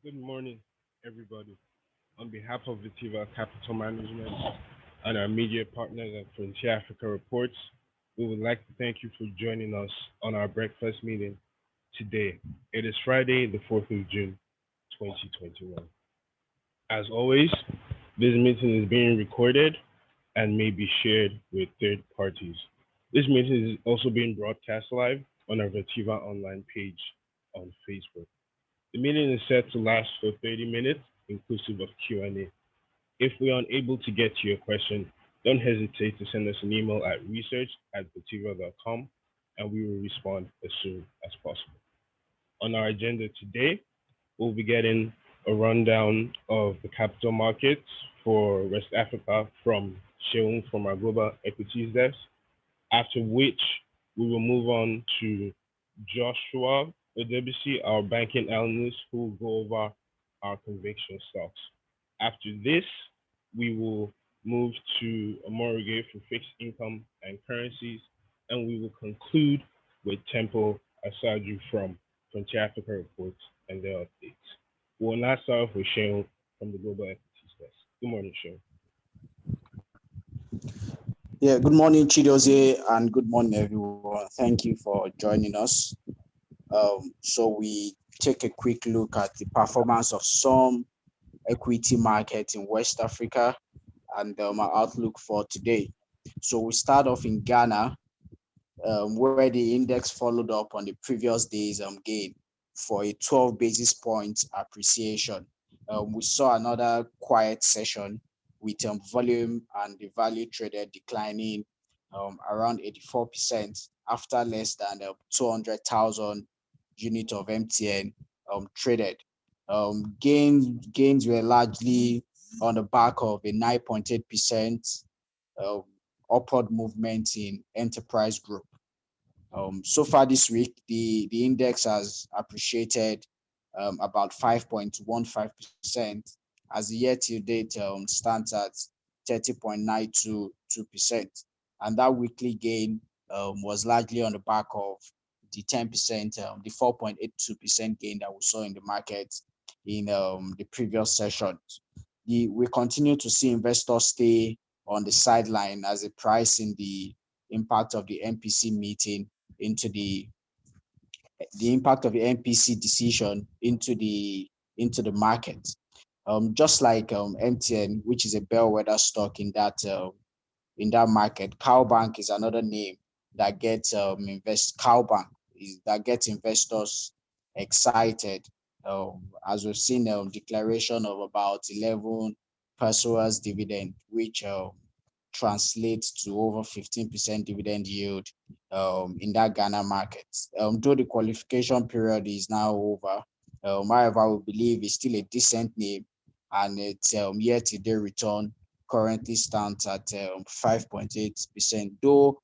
Good morning, everybody. On behalf of Vetiva Capital Management and our media partners at Frontier Africa Reports, we would like to thank you for joining us on our breakfast meeting today. It is Friday, the 4th of June, 2021. As always, this meeting is being recorded and may be shared with third parties. This meeting is also being broadcast live on our Vetiva online page on Facebook. The meeting is set to last for 30 minutes, inclusive of Q&A. If we are unable to get to your question, don't hesitate to send us an email at research@vetiva.com and we will respond as soon as possible. On our agenda today, we'll be getting a rundown of the capital markets for West Africa from Sheung from our global equities desk, after which we will move on to Joshua Odebisi, our banking analyst, who will go over our conviction stocks. After this, we will move to Omorige for fixed income and currencies, and we will conclude with Temple Asaju from Frontier Africa Reports and their updates. We will now start off with Shane from the Global Equities Desk. Good morning, Shane. Yeah, good morning, Chidozie, and good morning, everyone. Thank you for joining us. So we take a quick look at the performance of some equity markets in West Africa and our outlook for today. So we start off in Ghana, where the index followed up on the previous day's gain for a 12 basis points appreciation. We saw another quiet session with volume and the value traded declining around 84% after less than 200,000 unit of MTN traded. Gains were largely on the back of a 9.8% uh, upward movement in enterprise group. So far this week, the index has appreciated about 5.15%, as the year to date stands at 30.922%. And that weekly gain was largely on the back of the 10%, the 4.82% gain that we saw in the market in the previous sessions. We continue to see investors stay on the sideline as they price in the impact of the MPC meeting into the impact of the MPC decision into the market. Just like MTN, which is a bellwether stock in that market, Cowbank is another name that gets that gets investors excited. As we've seen declaration of about 11 pesos dividend, which translates to over 15% dividend yield in that Ghana market. Though the qualification period is now over, however, we believe it's still a decent name, and its year-to-date return currently stands at 5.8%. Though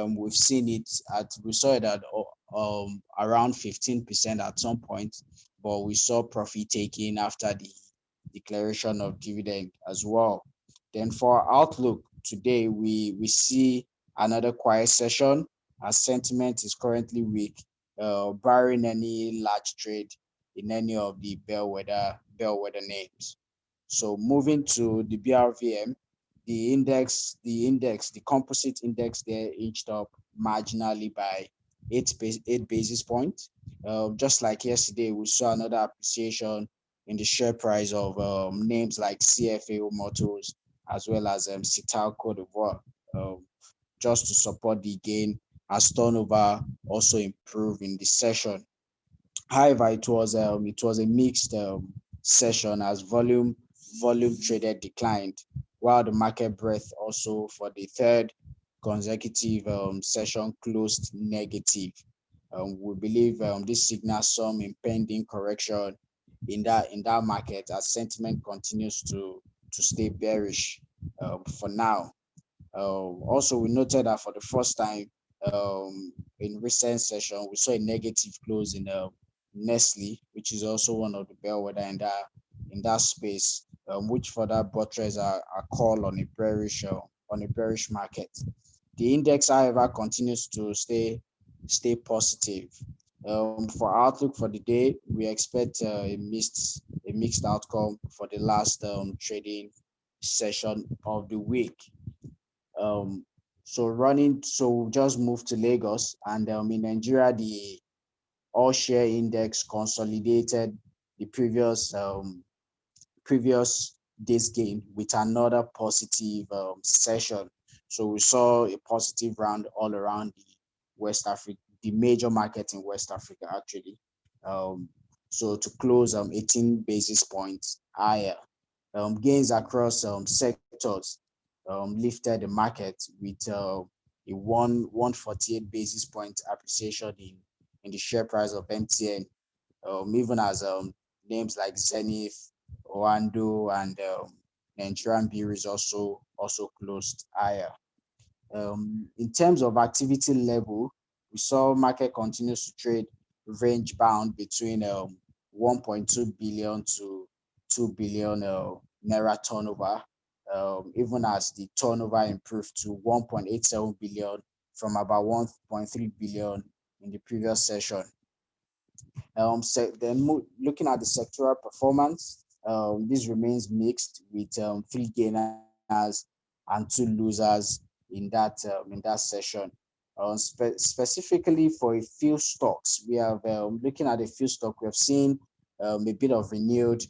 we saw it at around 15% at some point, but we saw profit taking after the declaration of dividend as well. Then for our outlook today, we see another quiet session as sentiment is currently weak, barring any large trade in any of the bellwether names. So moving to the BRVM, the composite index there inched up marginally by 8 basis points. Just like yesterday, we saw another appreciation in the share price of names like CFAO Motors as well as Cital Cote d'Ivoire, just to support the gain as turnover also improved in the session. However, it was a mixed session as volume traded declined, while the market breadth also for the third consecutive session closed negative. We believe this signals some impending correction in that market as sentiment continues to stay bearish for now. Also, we noted that for the first time in recent session, we saw a negative close in Nestle, which is also one of the bellwether in that space, which further buttress our call on a bearish market. The index, however, continues to stay positive. For outlook for the day, we expect a a mixed outcome for the last trading session of the week. Um, so just moved to Lagos, and in Nigeria, the all share index consolidated the previous day's gain with another positive session. So we saw a positive round all around the West Africa, the major market in West Africa actually. Um, so to close 18 basis points higher. Gains across sectors lifted the market with a 148 basis point appreciation in the share price of MTN, even as names like Zenith, Oando, and Nigerian Breweries also closed higher. In terms of activity level, we saw market continues to trade range bound between 1.2 billion to 2 billion naira turnover, even as the turnover improved to 1.87 billion from about 1.3 billion in the previous session. Looking at the sectoral performance, this remains mixed with three gainers and two losers in that session. Specifically for a few stocks, we have looking at a few stocks, we have seen a bit of renewed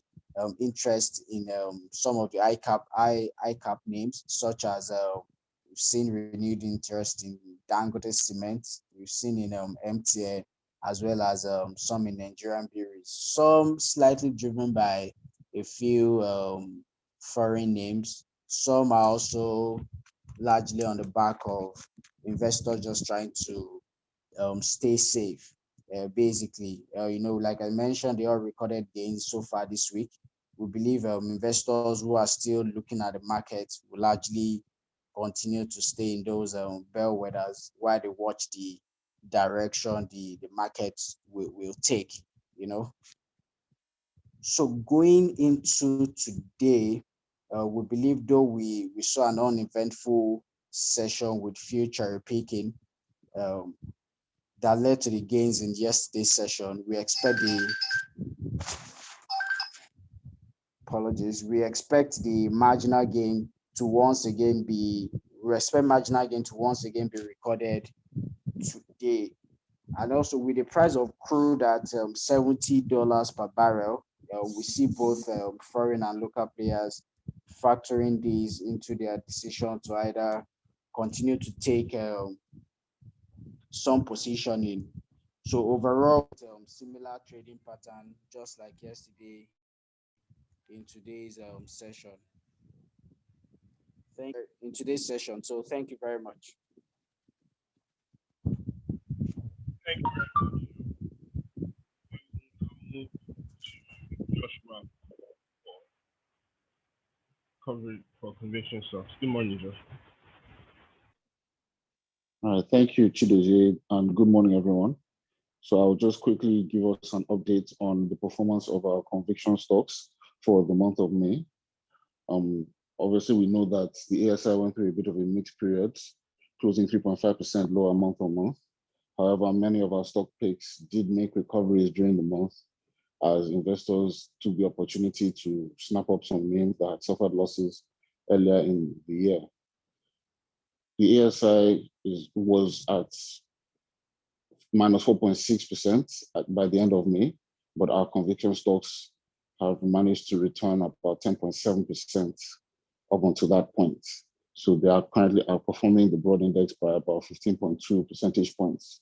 interest in some of the ICAP names, such as we've seen renewed interest in Dangote Cement, we've seen in MTN, as well as some in Nigerian breweries. Some slightly driven by a few foreign names. Some are also largely on the back of investors just trying to stay safe. Basically, like I mentioned, they all recorded gains so far this week. We believe investors who are still looking at the market will largely continue to stay in those bellwethers while they watch the direction the market will take, you know. So going into today, we believe though we saw an uneventful session with few cherry picking um, that led to the gains in yesterday's session, we expect the marginal gain to once again be we expect marginal gain to once again be recorded today. And also with the price of crude at $70 per barrel, we see both foreign and local players factoring these into their decision to either continue to take some positioning. So overall, similar trading pattern, just like yesterday in today's session. In today's session. So thank you very much. Thank you very much. We'll move to Joshua for coverage for conviction stocks. Good morning, Joshua. All right, thank you, Chidozie, and good morning, everyone. So I'll just quickly give us an update on the performance of our conviction stocks for the month of May. Obviously, we know that the ASI went through a bit of a mixed period, closing 3.5% lower month on month. However, many of our stock picks did make recoveries during the month as investors took the opportunity to snap up some names that had suffered losses earlier in the year. The ASI was at minus 4.6% by the end of May, but our conviction stocks have managed to return about 10.7% up until that point. So they are currently outperforming the broad index by about 15.2 percentage points.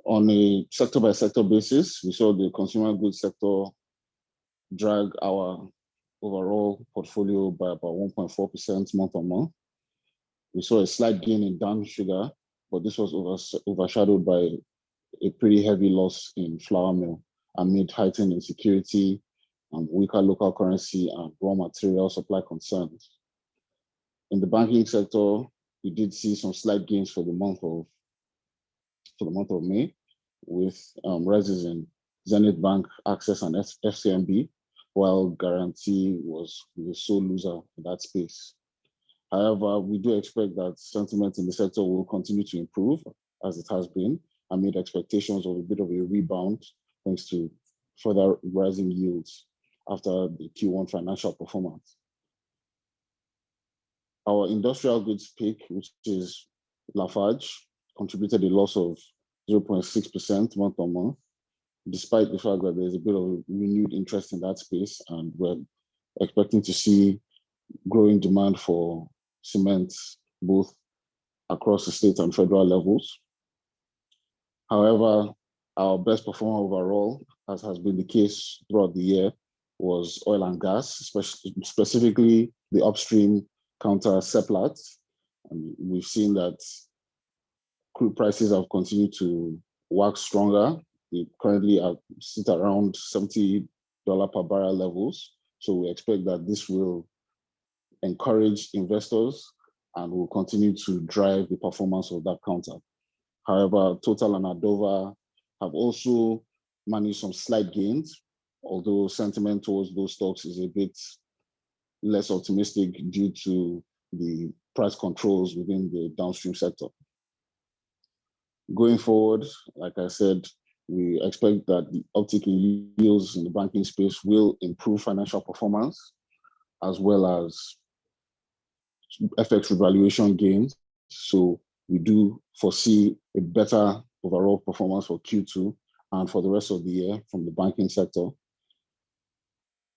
On a sector by sector basis, we saw the consumer goods sector drag our overall portfolio by about 1.4% month on month. We saw a slight gain in down sugar, but this was overshadowed by a pretty heavy loss in flour mill amid heightened insecurity, weaker local currency, and raw material supply concerns. In the banking sector, we did see some slight gains for the month of May, with rises in Zenith Bank, Access, and FCMB, while Guarantee was the sole loser in that space. However, we do expect that sentiment in the sector will continue to improve as it has been, amid expectations of a bit of a rebound thanks to further rising yields after the Q1 financial performance. Our industrial goods pick, which is Lafarge, contributed a loss of 0.6% month on month, despite the fact that there's a bit of renewed interest in that space, and we're expecting to see growing demand for cement, both across the state and federal levels. However, our best performer overall, as has been the case throughout the year, was oil and gas, specifically the upstream counter Seplat. And we've seen that crude prices have continued to wax stronger. They currently sit around $70 per barrel levels. So we expect that this will encourage investors and will continue to drive the performance of that counter. However, Total and Adova have also managed some slight gains, although sentiment towards those stocks is a bit less optimistic due to the price controls within the downstream sector. Going forward, like I said, we expect that the uptick in yields in the banking space will improve financial performance, as well as FX revaluation gains. So we do foresee a better overall performance for Q2 and for the rest of the year from the banking sector.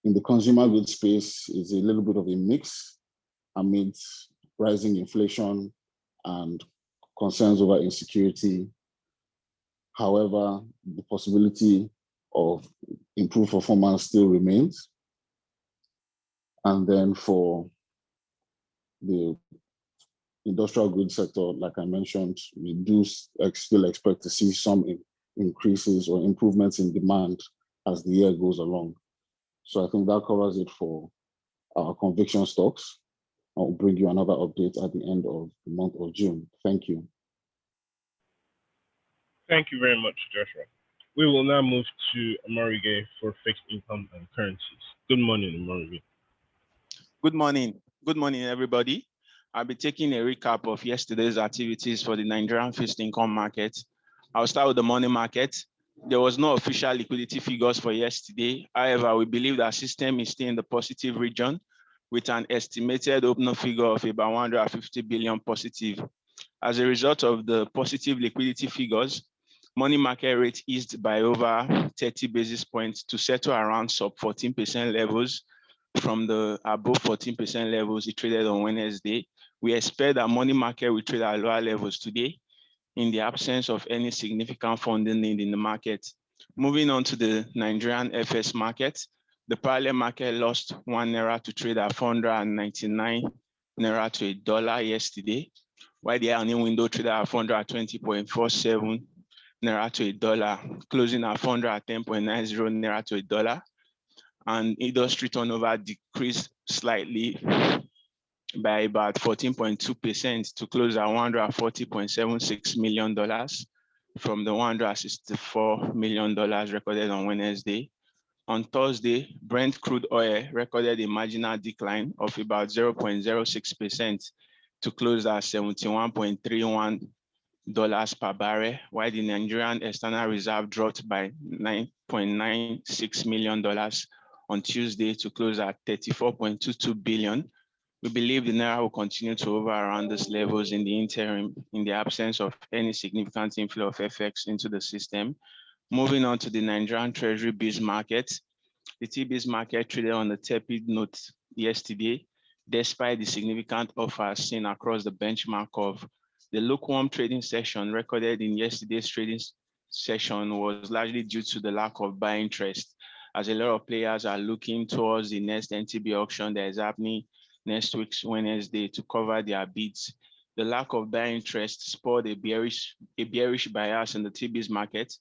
In the consumer goods space, it's a little bit of a mix amid rising inflation and concerns over insecurity. However, the possibility of improved performance still remains. And then for the industrial goods sector, like I mentioned, we do still expect to see some increases or improvements in demand as the year goes along. So I think that covers it for our conviction stocks. I'll bring you another update at the end of the month of June. Thank you. Thank you very much, Joshua. We will now move to Amarige for fixed income and currencies. Good morning, Amarige. Good morning. Good morning, everybody. I'll be taking a recap of yesterday's activities for the Nigerian fixed income market. I'll start with the money market. There was no official liquidity figures for yesterday. However, we believe that system is still in the positive region with an estimated opening figure of about 150 billion positive. As a result of the positive liquidity figures, money market rate eased by over 30 basis points to settle around sub 14% levels from the above 14% levels it traded on Wednesday. We expect that money market will trade at lower levels today in the absence of any significant funding need in the market. Moving on to the Nigerian FS market, the parallel market lost 1 naira to trade at 499 naira to $1 yesterday, while the earning window traded at 420.47 naira to $1, closing at 410.90 naira to $1. And industry turnover decreased slightly by about 14.2% to close at $140.76 million from the $164 million recorded on Wednesday. On Thursday, Brent crude oil recorded a marginal decline of about 0.06% to close at $71.31 per barrel, while the Nigerian external reserve dropped by $9.96 million on Tuesday to close at 34.22 billion. We believe the Naira will continue to hover around these levels in the interim in the absence of any significant inflow of FX into the system. Moving on to the Nigerian Treasury Bills market, the T-bills market traded on a tepid note yesterday, despite the significant offers seen across the benchmark curve. The lukewarm trading session recorded in yesterday's trading session was largely due to the lack of buy interest, as a lot of players are looking towards the next NTB auction that is happening next week, Wednesday, to cover their bids. The lack of buy interest spurred a bearish bias in the T-bills market,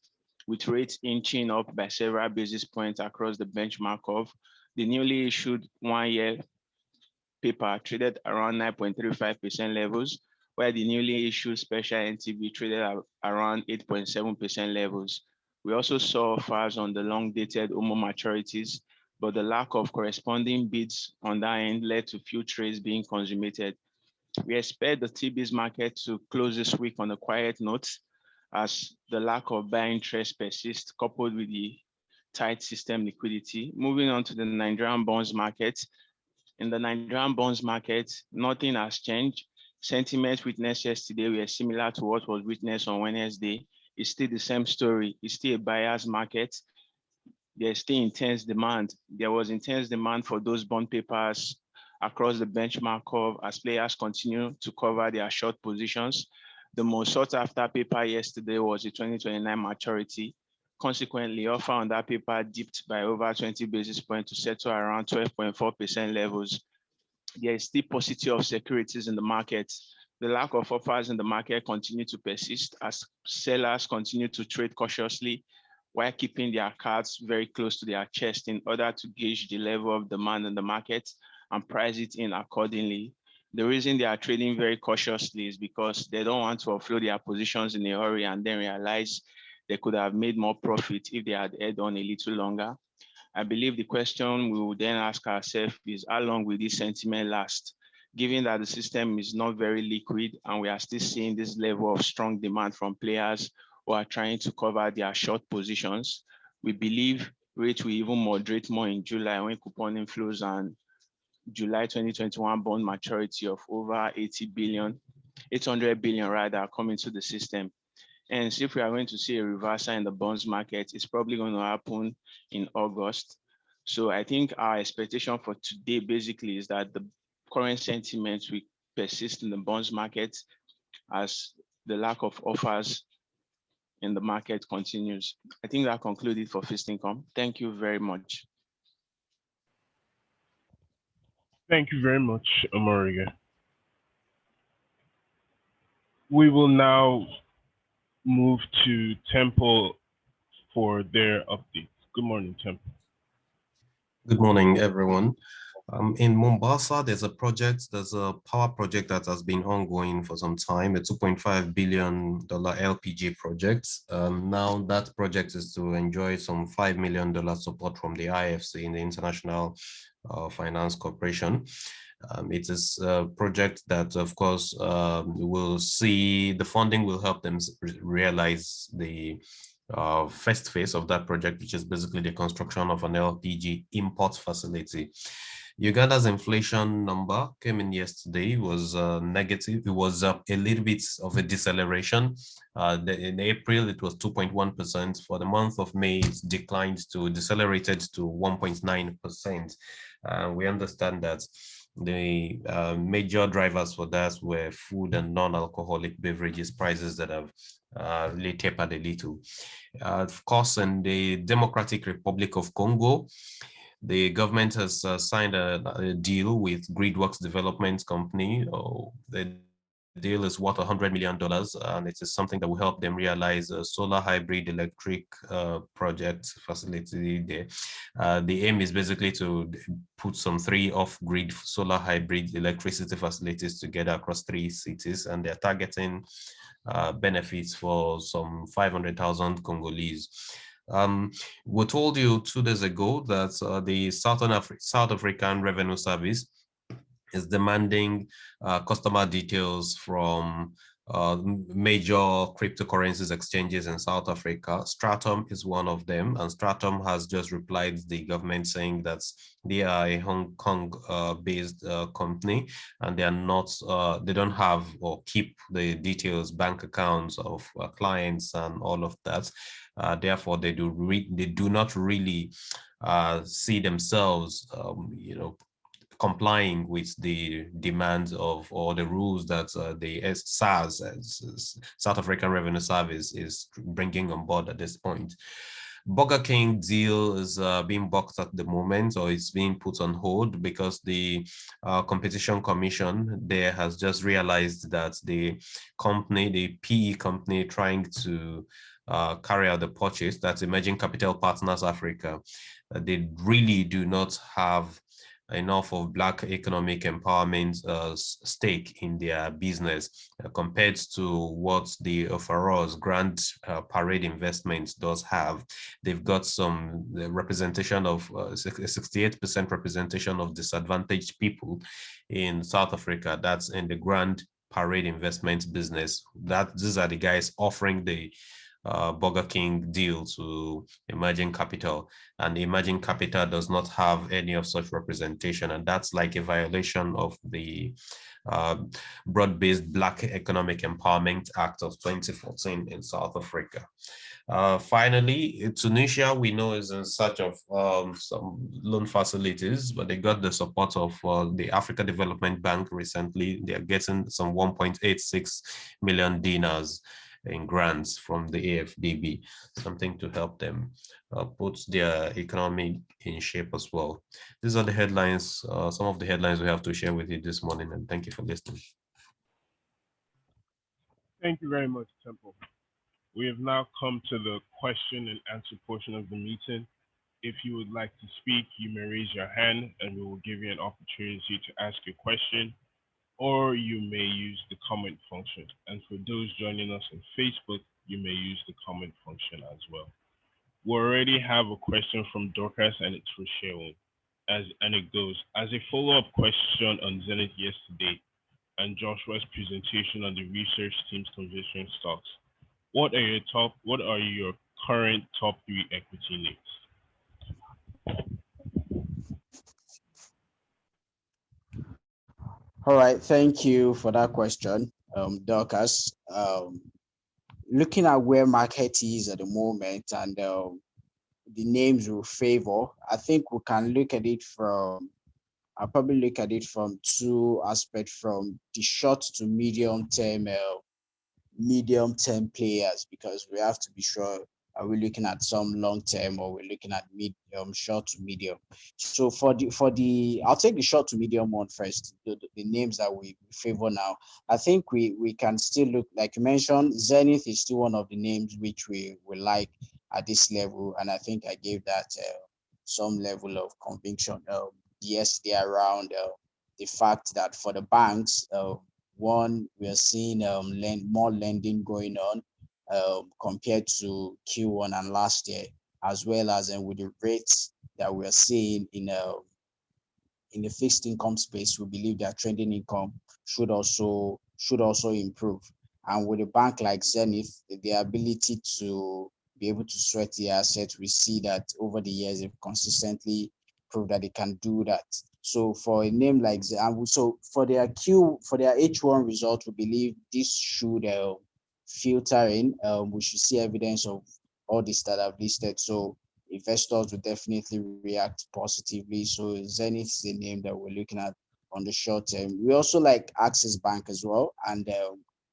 with rates inching up by several basis points across the benchmark curve. The newly issued one-year paper traded around 9.35% levels, while the newly issued special NTB traded at around 8.7% levels. We also saw offers on the long-dated OMO maturities, but the lack of corresponding bids on that end led to few trades being consummated. We expect the T-bills market to close this week on a quiet note, as the lack of buy interest persists, coupled with the tight system liquidity. Moving on to the Nigerian bonds market. In the Nigerian bonds market, nothing has changed. Sentiment witnessed yesterday were similar to what was witnessed on Wednesday. It's still the same story. It's still a buyer's market. There's still intense demand. There was intense demand for those bond papers across the benchmark curve as players continue to cover their short positions. The most sought after paper yesterday was the 2029 maturity. Consequently, offer on that paper dipped by over 20 basis points to settle around 12.4% levels. There is still paucity of securities in the market. The lack of offers in the market continue to persist as sellers continue to trade cautiously while keeping their cards very close to their chest in order to gauge the level of demand in the market and price it in accordingly. The reason they are trading very cautiously is because they don't want to offload their positions in a hurry and then realize they could have made more profit if they had held on a little longer. I believe the question we will then ask ourselves is how long will this sentiment last? Given that the system is not very liquid and we are still seeing this level of strong demand from players who are trying to cover their short positions, we believe rates will even moderate more in July when coupon inflows and July 2021 bond maturity of over 800 billion rather, come into the system. And if we are going to see a reversal in the bonds market, it's probably going to happen in August. So I think our expectation for today basically is that the current sentiment will persist in the bonds market as the lack of offers in the market continues. I think that concludes it for fixed income. Thank you very much. Thank you very much, Amoriga. We will now move to Temple for their updates. Good morning, Temple. Good morning, everyone. In Mombasa, there's a power project that has been ongoing for some time, a $2.5 billion LPG project. Now that project is to enjoy some $5 million support from the IFC, in the International Finance Corporation. It is a project that, of course, will see the funding will help them realize the first phase of that project, which is basically the construction of an LPG import facility. Uganda's inflation number came in yesterday, was negative. It was a little bit of a deceleration. In April, it was 2.1%. For the month of May, it decelerated to 1.9%. We understand that the major drivers for that were food and non-alcoholic beverages prices that have really tapered a little. Of course, in the Democratic Republic of Congo, the government has signed a deal with Gridworks Development Company. The deal is worth $100 million, and it is something that will help them realize a solar hybrid electric project facility there. The aim is basically to put some 3 off-grid solar hybrid electricity facilities together across 3 cities, and they're targeting benefits for some 500,000 Congolese. We told you 2 days ago that the South African Revenue Service is demanding customer details from major cryptocurrencies exchanges in South Africa. Stratum is one of them, and Stratum has just replied to the government saying that they are a Hong Kong based company, and they are not, they don't have or keep the details, bank accounts of clients and all of that. Therefore, they do not really see themselves, complying with the demands of or the rules that the SARS, South African Revenue Service, is bringing on board at this point. Burger King deal is being blocked at the moment, or it's being put on hold because the Competition Commission there has just realized that the company, the PE company trying to carry out the purchase, that's Emerging Capital Partners Africa, they really do not have enough of Black economic empowerment stake in their business compared to what the Faro's Grand Parade Investments does have. They've got some representation of 68% representation of disadvantaged people in South Africa. That's in the Grand Parade Investment business. These are the guys offering the Burger King deal to Emerging Capital, and Emerging Capital does not have any of such representation, and that's like a violation of the uh, Broad-Based Black Economic Empowerment Act of 2014 in South Africa. Finally, Tunisia, we know, is in search of some loan facilities, but they got the support of the Africa Development Bank recently. They are getting some 1.86 million dinars in grants from the AFDB, something to help them put their economy in shape as well. These are the headlines, some of the headlines we have to share with you this morning, and thank you for listening. Thank you very much, Temple. We have now come to the question and answer portion of the meeting. If you would like to speak, you may raise your hand and we will give you an opportunity to ask your question, or you may use the comment function. And for those joining us on Facebook, you may use the comment function as well. We already have a question from Dorcas and it's for Sharon. And it goes, as a follow-up question on Zenith yesterday and Joshua's presentation on the research team's conviction stocks, what are your current top 3 equity names? All right, thank you for that question, Dorcas. Looking at where market is at the moment and the names will favor, I think we can look at it from, I'll probably look at it from 2 aspects: from the short to medium term players, because we have to be sure, are we looking at some long term or we're looking at short to medium. So for the I'll take the short to medium one first, the names that we favor now. I think we can still look, like you mentioned, Zenith is still one of the names which we like at this level, and I think I gave that some level of conviction yesterday around the fact that for the banks, one, we are seeing more lending going on compared to Q1 and last year, as well as with the rates that we are seeing in the fixed income space. We believe that trading income should also improve. And with a bank like Zenith, the ability to be able to sweat the assets, we see that over the years they've consistently proved that they can do that. So for a name like so for their H1 result, we believe this should filter in. We should see evidence of all this that I've listed. So investors will definitely react positively. So Zenith is a name that we're looking at on the short term. We also like Access Bank as well, and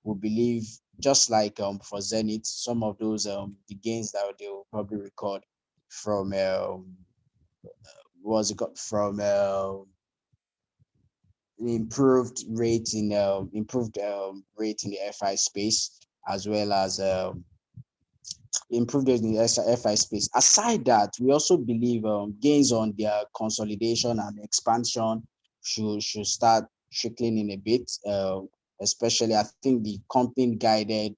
we believe, just like for Zenith, some of those the gains that they will probably record from from improved rate in the FI space, as well as improved in the FI space. Aside that, we also believe gains on their consolidation and expansion should start trickling in a bit. Especially, I think the company guided,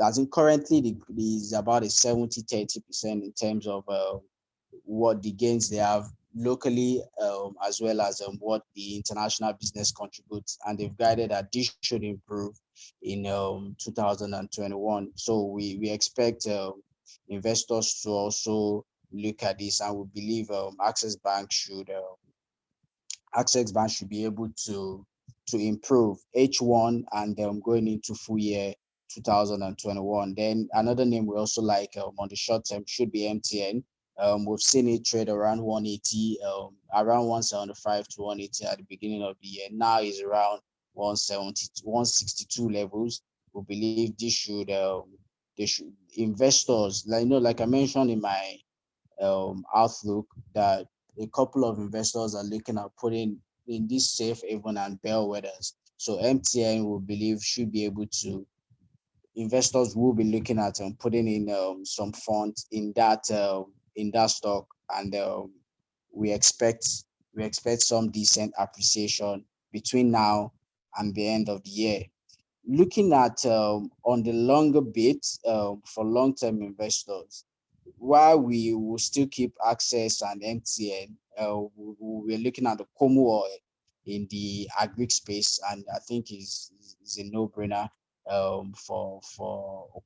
as in currently, is about a 70-30% in terms of what the gains they have locally, as well as what the international business contributes, and they've guided that this should improve in 2021. So we expect investors to also look at this, and we believe Access Bank should be able to improve H1 and going into full year 2021. Then another name we also like on the short term should be MTN. We've seen it trade around 180, around 175 to 180 at the beginning of the year. Now is around 170 to 162 levels. We believe this should investors, like I mentioned in my outlook, that a couple of investors are looking at putting in this safe haven and bellwethers. So MTN, we believe, should be able to, investors will be looking at putting in some funds in that stock, and we expect some decent appreciation between now and the end of the year. Looking at on the longer bit, for long-term investors, while we will still keep Access and MTN, we're looking at the Como oil in the agri space, and I think is a no-brainer for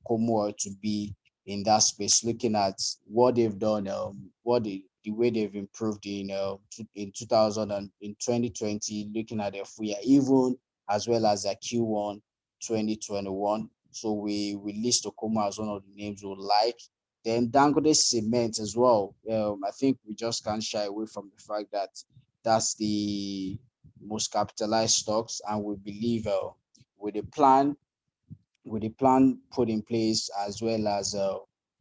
Como oil to be in that space, looking at what they've done, the way they've improved in 2000 and in 2020, looking at their full year, even as well as their Q1 2021. So we list Okomo as one of the names we like. Then Dangote Cement as well. I think we just can't shy away from the fact that that's the most capitalized stocks, and we believe with a plan put in place, as well as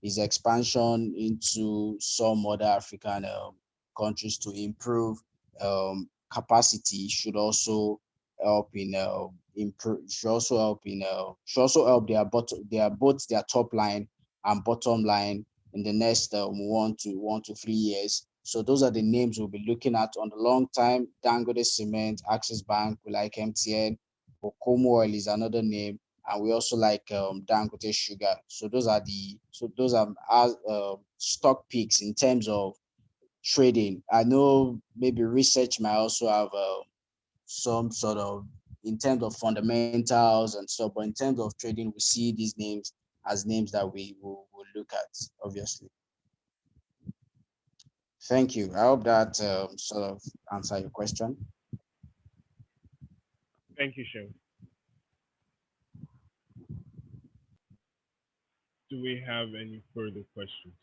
his expansion into some other African countries to improve capacity, should also help in improve. Should also help in their both their top line and bottom line in the next 1 to 3 years. So those are the names we'll be looking at on the long time. Dangote Cement, Access Bank, we like MTN. Okomo Oil is another name, and we also like Dangote Sugar. So those are our stock picks in terms of trading. I know maybe research might also have some sort of, in terms of fundamentals and stuff, but in terms of trading, we see these names as names that we will look at, obviously. Thank you. I hope that sort of answer your question. Thank you, Shem. Do we have any further questions?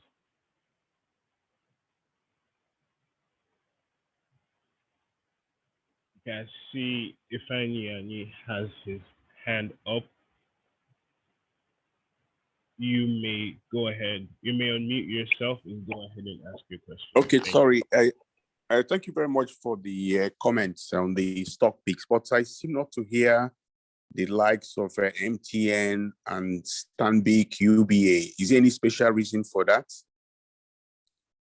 Okay, I see Ifeanyi has his hand up. You may go ahead. You may unmute yourself and go ahead and ask your question. Okay, sorry. I thank you very much for the comments on the stock picks, but I seem not to hear the likes of MTN and Stanbic UBA. Is there any special reason for that,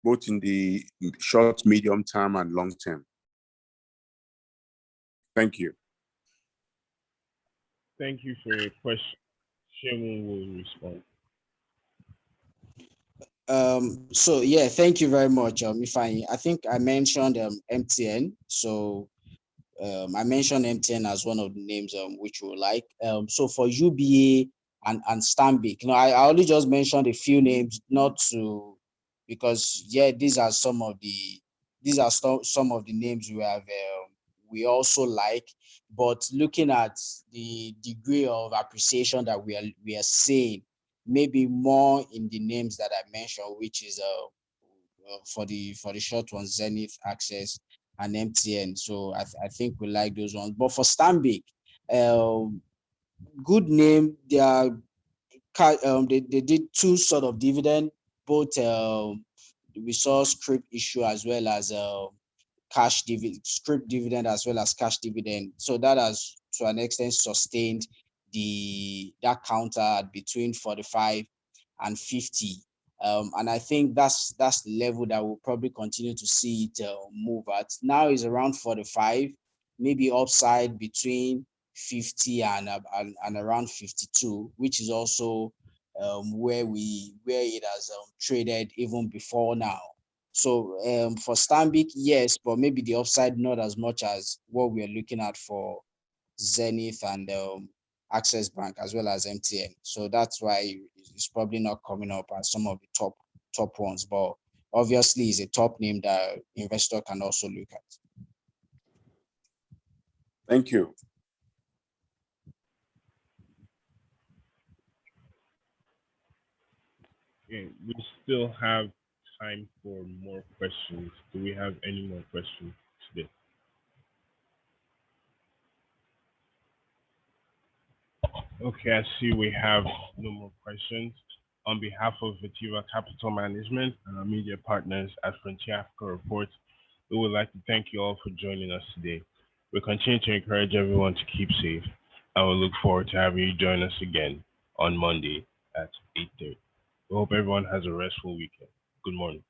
both in the short, medium term, and long term? Thank you. Thank you for your question. Shemun will respond. So yeah, thank you very much, Ifeanyi. I think I mentioned MTN. So I mentioned MTN as one of the names which we like. So for UBA and Stanbic, I only just mentioned a few names, not to, because yeah, these are some of the names we have we also like. But looking at the degree of appreciation that we are seeing, maybe more in the names that I mentioned, which is for the short ones, Zenith, Access, and MTN. So I think we like those ones. But for Stanbic, good name. They are they did two sort of dividend. Both we saw scrip issue as well as cash dividend, scrip dividend as well as cash dividend. So that has to an extent sustained that counter at between 45 and 50. And I think that's the level that we'll probably continue to see it move at. Now is around 45, maybe upside between 50 and around 52, which is also where it has traded even before now. So for Stanbic, yes, but maybe the upside not as much as what we are looking at for Zenith and Access Bank as well as MTN. So that's why it's probably not coming up as some of the top ones, but obviously it's a top name that investor can also look at. Thank you. Okay, we still have time for more questions. Do we have any more questions today? Okay, I see we have no more questions. On behalf of Vetiva Capital Management and our media partners at Frontier Africa Reports, we would like to thank you all for joining us today. We continue to encourage everyone to keep safe, and we look forward to having you join us again on Monday at 8:30. We hope everyone has a restful weekend. Good morning.